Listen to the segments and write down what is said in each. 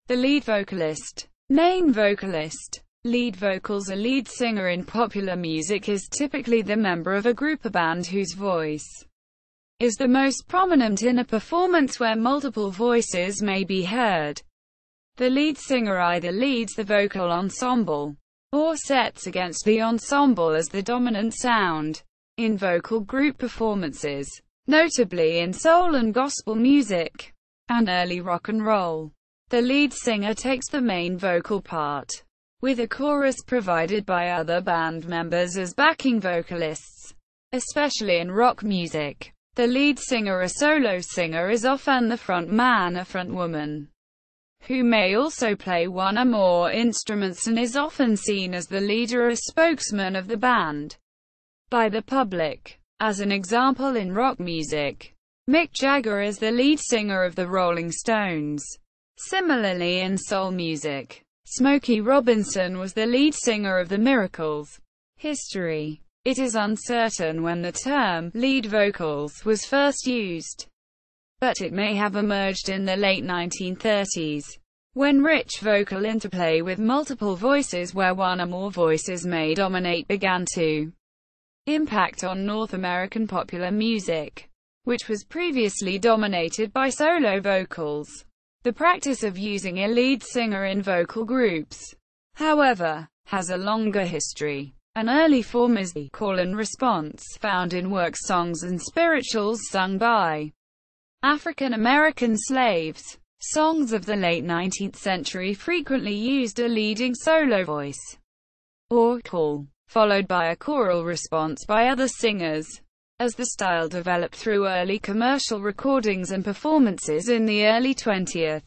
The lead vocalist. Main vocalist. Lead vocals. A lead singer in popular music is typically the member of a group or band whose voice is the most prominent in a performance where multiple voices may be heard. The lead singer either leads the vocal ensemble or sets against the ensemble as the dominant sound in vocal group performances, notably in soul and gospel music and early rock and roll. The lead singer takes the main vocal part, with a chorus provided by other band members as backing vocalists. Especially in rock music, the lead singer, a solo singer, is often the front man or front woman, who may also play one or more instruments and is often seen as the leader or spokesman of the band by the public. As an example, in rock music, Mick Jagger is the lead singer of the Rolling Stones. Similarly, in soul music, Smokey Robinson was the lead singer of the Miracles. History. It is uncertain when the term lead vocals was first used, but it may have emerged in the late 1930s, when rich vocal interplay with multiple voices where one or more voices may dominate began to impact on North American popular music, which was previously dominated by solo vocals. The practice of using a lead singer in vocal groups, however, has a longer history. An early form is the call and response, found in work songs and spirituals sung by African American slaves. Songs of the late 19th century frequently used a leading solo voice, or call, followed by a choral response by other singers. As the style developed through early commercial recordings and performances in the early 20th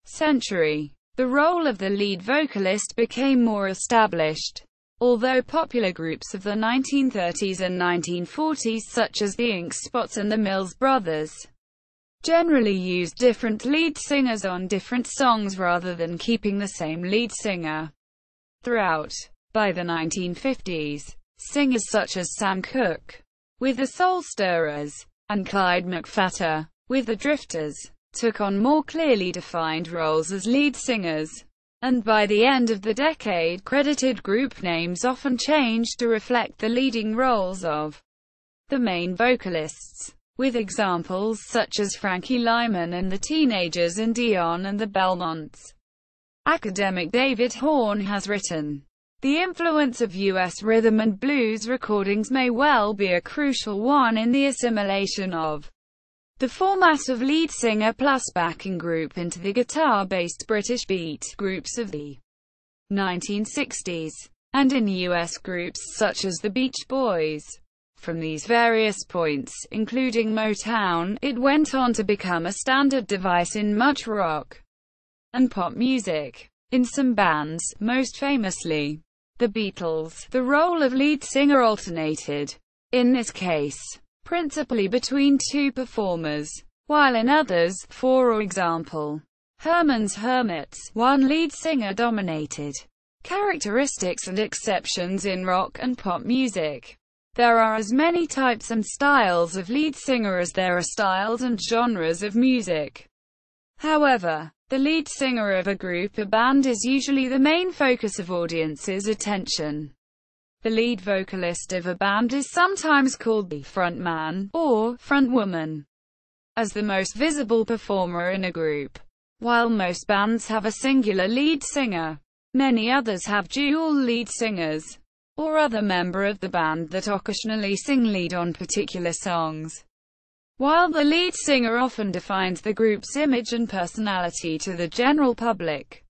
century, the role of the lead vocalist became more established. Although popular groups of the 1930s and 1940s such as the Ink Spots and the Mills Brothers generally used different lead singers on different songs rather than keeping the same lead singer throughout. By the 1950s, singers such as Sam Cooke with the Soul Stirrers and Clyde McPhatter with the Drifters took on more clearly defined roles as lead singers. And by the end of the decade, credited group names often changed to reflect the leading roles of the main vocalists, with examples such as Frankie Lyman and the Teenagers and Dion and the Belmonts. Academic David Horn has written, "The influence of U.S. rhythm and blues recordings may well be a crucial one in the assimilation of the format of lead singer plus backing group into the guitar-based British beat groups of the 1960s, and in U.S. groups such as the Beach Boys. From these various points, including Motown, it went on to become a standard device in much rock and pop music. In some bands, most famously the Beatles, the role of lead singer alternated, in this case, principally between two performers, while in others, for example, Herman's Hermits, one lead singer dominated. Characteristics and exceptions in rock and pop music. There are as many types and styles of lead singer as there are styles and genres of music. However, the lead singer of a group or band is usually the main focus of audience's attention. The lead vocalist of a band is sometimes called the front man, or front woman, as the most visible performer in a group. While most bands have a singular lead singer, many others have dual lead singers, or other member of the band that occasionally sing lead on particular songs. While the lead singer often defines the group's image and personality to the general public,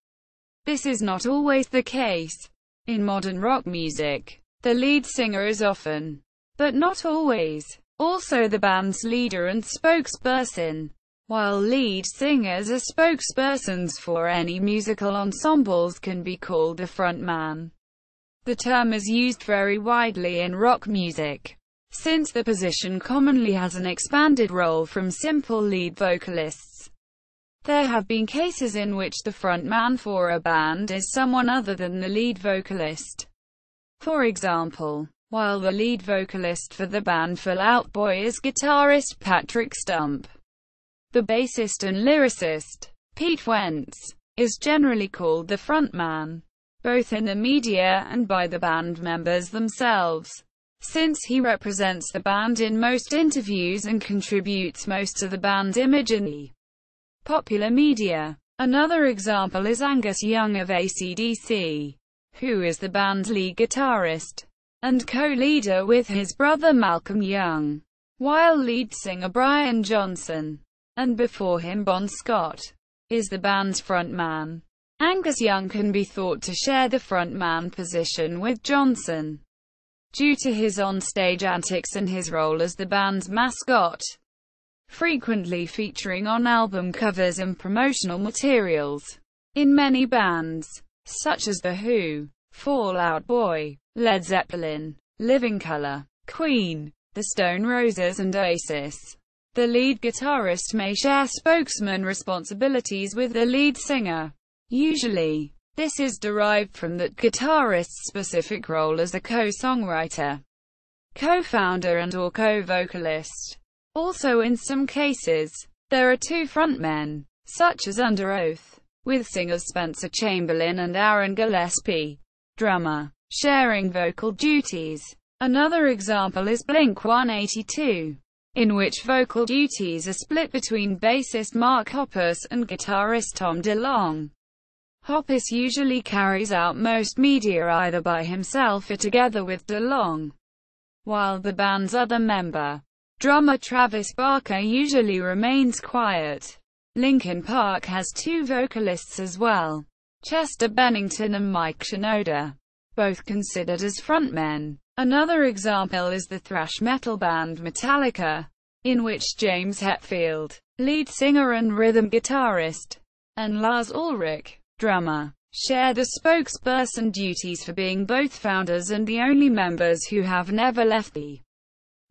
this is not always the case. In modern rock music, the lead singer is often, but not always, also the band's leader and spokesperson. While lead singers are spokespersons for any musical ensembles can be called a frontman. The term is used very widely in rock music, since the position commonly has an expanded role from simple lead vocalists. There have been cases in which the frontman for a band is someone other than the lead vocalist. For example, while the lead vocalist for the band Fall Out Boy is guitarist Patrick Stump, the bassist and lyricist, Pete Wentz, is generally called the frontman, both in the media and by the band members themselves, since he represents the band in most interviews and contributes most to the band's image in the popular media. Another example is Angus Young of AC/DC, who is the band's lead guitarist and co-leader with his brother Malcolm Young, while lead singer Brian Johnson, and before him Bon Scott, is the band's frontman. Angus Young can be thought to share the frontman position with Johnson, due to his on-stage antics and his role as the band's mascot, frequently featuring on album covers and promotional materials. In many bands, such as The Who, Fall Out Boy, Led Zeppelin, Living Colour, Queen, The Stone Roses and Oasis, the lead guitarist may share spokesman responsibilities with the lead singer. Usually, this is derived from that guitarist's specific role as a co-songwriter, co-founder and/or co-vocalist. Also, in some cases, there are two frontmen, such as Under Oath, with singers Spencer Chamberlain and Aaron Gillespie, drummer, sharing vocal duties. Another example is Blink-182, in which vocal duties are split between bassist Mark Hoppus and guitarist Tom DeLonge. Hoppus usually carries out most media either by himself or together with DeLonge, while the band's other member, drummer Travis Barker, usually remains quiet. Linkin Park has two vocalists as well, Chester Bennington and Mike Shinoda, both considered as frontmen. Another example is the thrash metal band Metallica, in which James Hetfield, lead singer and rhythm guitarist, and Lars Ulrich, drummer, share the spokesperson duties for being both founders and the only members who have never left the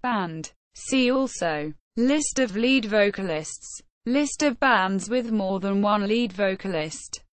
band. See also, List of lead vocalists, List of bands with more than one lead vocalist.